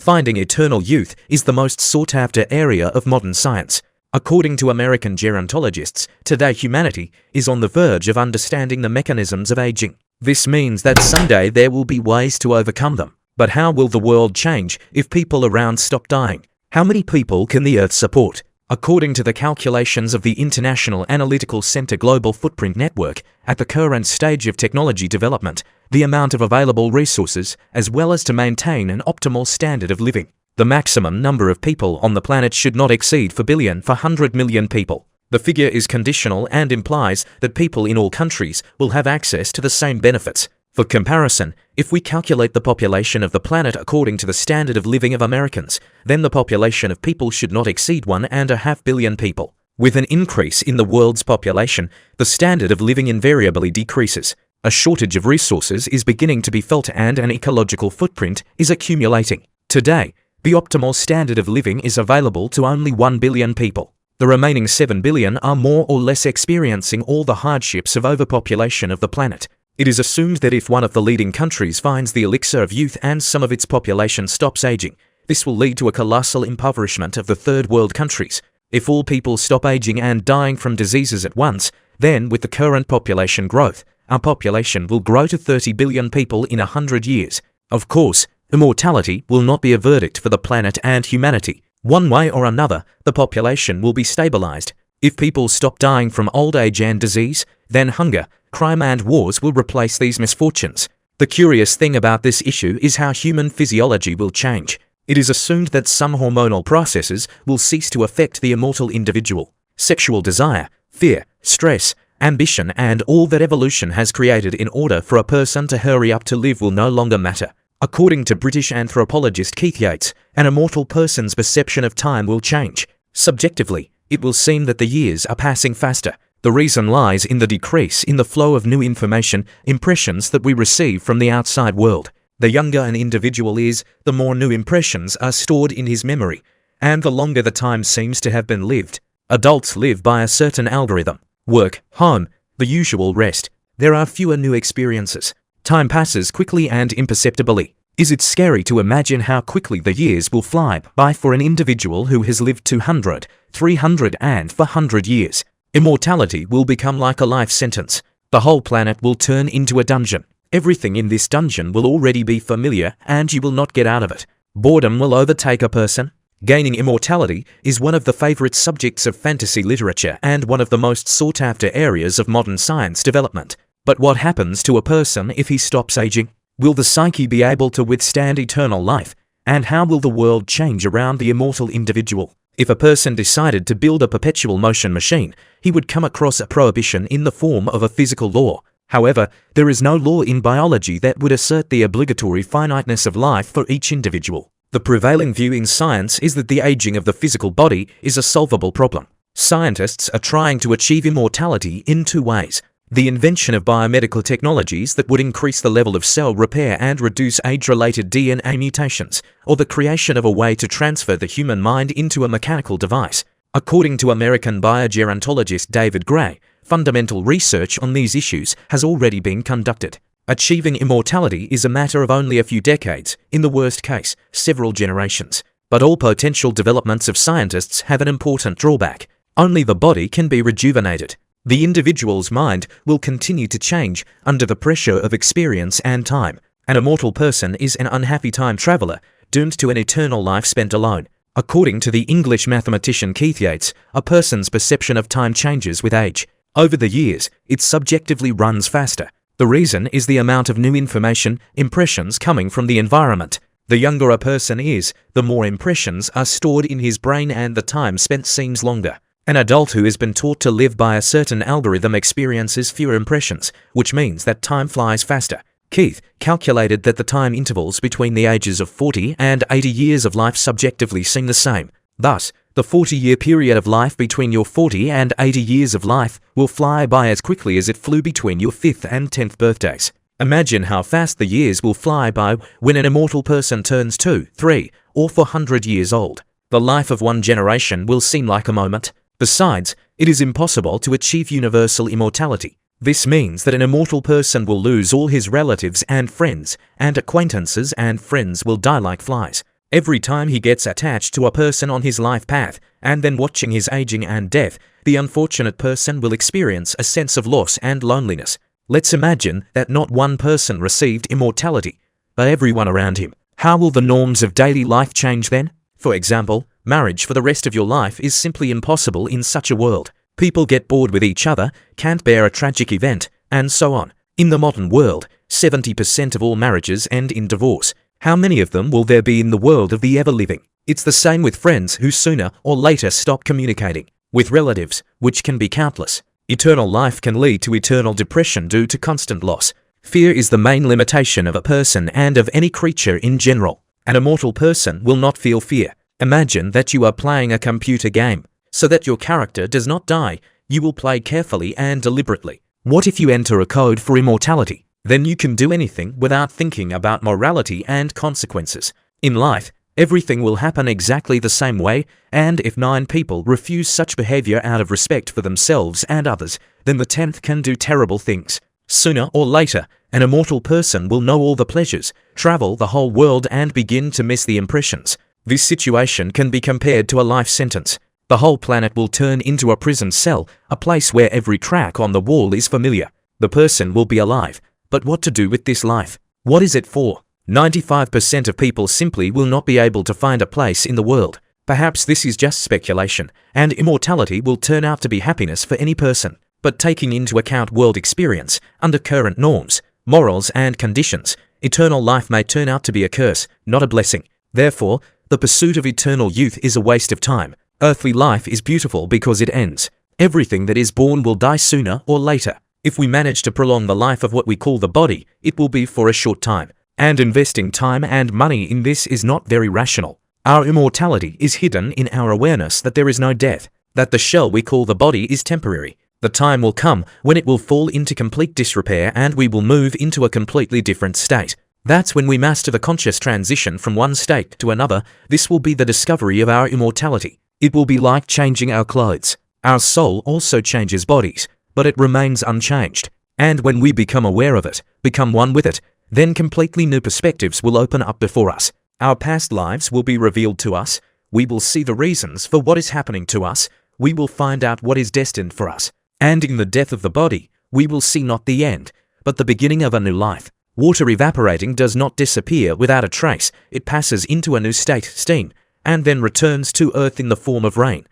Finding eternal youth is the most sought-after area of modern science. According to American gerontologists, today humanity is on the verge of understanding the mechanisms of aging. This means that someday there will be ways to overcome them. But how will the world change if people around stop dying? How many people can the Earth support? According to the calculations of the International Analytical Center Global Footprint Network, at the current stage of technology development, the amount of available resources, as well as to maintain an optimal standard of living, the maximum number of people on the planet should not exceed 4 billion for 100 million people. The figure is conditional and implies that people in all countries will have access to the same benefits. For comparison, if we calculate the population of the planet according to the standard of living of Americans, then the population of people should not exceed 1.5 billion people. With an increase in the world's population, the standard of living invariably decreases. A shortage of resources is beginning to be felt and an ecological footprint is accumulating. Today, the optimal standard of living is available to only 1 billion people. The remaining 7 billion are more or less experiencing all the hardships of overpopulation of the planet. It is assumed that if one of the leading countries finds the elixir of youth and some of its population stops aging, this will lead to a colossal impoverishment of the third world countries. If all people stop aging and dying from diseases at once, then with the current population growth, our population will grow to 30 billion people in 100 years. Of course, immortality will not be a verdict for the planet and humanity. One way or another, the population will be stabilized. If people stop dying from old age and disease, then hunger, crime and wars will replace these misfortunes. The curious thing about this issue is how human physiology will change. It is assumed that some hormonal processes will cease to affect the immortal individual. Sexual desire, fear, stress, ambition and all that evolution has created in order for a person to hurry up to live will no longer matter. According to British anthropologist Keith Yates, an immortal person's perception of time will change. Subjectively, it will seem that the years are passing faster. The reason lies in the decrease in the flow of new information, impressions that we receive from the outside world. The younger an individual is, the more new impressions are stored in his memory, and the longer the time seems to have been lived. Adults live by a certain algorithm. Work, home, the usual rest. There are fewer new experiences. Time passes quickly and imperceptibly. Is it scary to imagine how quickly the years will fly by for an individual who has lived 200, 300 and 400 years? Immortality will become like a life sentence. The whole planet will turn into a dungeon. Everything in this dungeon will already be familiar and you will not get out of it. Boredom will overtake a person. Gaining immortality is one of the favorite subjects of fantasy literature and one of the most sought-after areas of modern science development. But what happens to a person if he stops aging? Will the psyche be able to withstand eternal life? And how will the world change around the immortal individual? If a person decided to build a perpetual motion machine, he would come across a prohibition in the form of a physical law. However, there is no law in biology that would assert the obligatory finiteness of life for each individual. The prevailing view in science is that the aging of the physical body is a solvable problem. Scientists are trying to achieve immortality in two ways: the invention of biomedical technologies that would increase the level of cell repair and reduce age-related DNA mutations, or the creation of a way to transfer the human mind into a mechanical device. According to American biogerontologist David Gray, fundamental research on these issues has already been conducted. Achieving immortality is a matter of only a few decades, in the worst case, several generations. But all potential developments of scientists have an important drawback. Only the body can be rejuvenated. The individual's mind will continue to change under the pressure of experience and time. An immortal person is an unhappy time traveler, doomed to an eternal life spent alone. According to the English mathematician Keith Yates, a person's perception of time changes with age. Over the years, it subjectively runs faster. The reason is the amount of new information, impressions coming from the environment. The younger a person is, the more impressions are stored in his brain and the time spent seems longer. An adult who has been taught to live by a certain algorithm experiences fewer impressions, which means that time flies faster. Keith calculated that the time intervals between the ages of 40 and 80 years of life subjectively seem the same. Thus, the 40-year period of life between your 40 and 80 years of life will fly by as quickly as it flew between your 5th and 10th birthdays. Imagine how fast the years will fly by when an immortal person turns 2, 3, or 400 years old. The life of one generation will seem like a moment. Besides, it is impossible to achieve universal immortality. This means that an immortal person will lose all his relatives and friends, and acquaintances and friends will die like flies. Every time he gets attached to a person on his life path, and then watching his aging and death, the unfortunate person will experience a sense of loss and loneliness. Let's imagine that not one person received immortality, but everyone around him. How will the norms of daily life change then? For example, marriage for the rest of your life is simply impossible in such a world. People get bored with each other, can't bear a tragic event, and so on. In the modern world, 70% of all marriages end in divorce. How many of them will there be in the world of the ever-living? It's the same with friends who sooner or later stop communicating. With relatives, which can be countless. Eternal life can lead to eternal depression due to constant loss. Fear is the main limitation of a person and of any creature in general. An immortal person will not feel fear. Imagine that you are playing a computer game. So that your character does not die, you will play carefully and deliberately. What if you enter a code for immortality? Then you can do anything without thinking about morality and consequences. In life, everything will happen exactly the same way, and if 9 people refuse such behavior out of respect for themselves and others, then the 10th can do terrible things. Sooner or later, an immortal person will know all the pleasures, travel the whole world and begin to miss the impressions. This situation can be compared to a life sentence. The whole planet will turn into a prison cell, a place where every crack on the wall is familiar. The person will be alive, but what to do with this life? What is it for? 95% of people simply will not be able to find a place in the world. Perhaps this is just speculation, and immortality will turn out to be happiness for any person. But taking into account world experience, under current norms, morals and conditions, eternal life may turn out to be a curse, not a blessing. Therefore, the pursuit of eternal youth is a waste of time. Earthly life is beautiful because it ends. Everything that is born will die sooner or later. If we manage to prolong the life of what we call the body, it will be for a short time. And investing time and money in this is not very rational. Our immortality is hidden in our awareness that there is no death, that the shell we call the body is temporary. The time will come when it will fall into complete disrepair and we will move into a completely different state. That's when we master the conscious transition from one state to another. This will be the discovery of our immortality. It will be like changing our clothes. Our soul also changes bodies, but it remains unchanged. And when we become aware of it, become one with it, then completely new perspectives will open up before us. Our past lives will be revealed to us. We will see the reasons for what is happening to us. We will find out what is destined for us. And in the death of the body, we will see not the end, but the beginning of a new life. Water evaporating does not disappear without a trace. It passes into a new state, steam, and then returns to earth in the form of rain.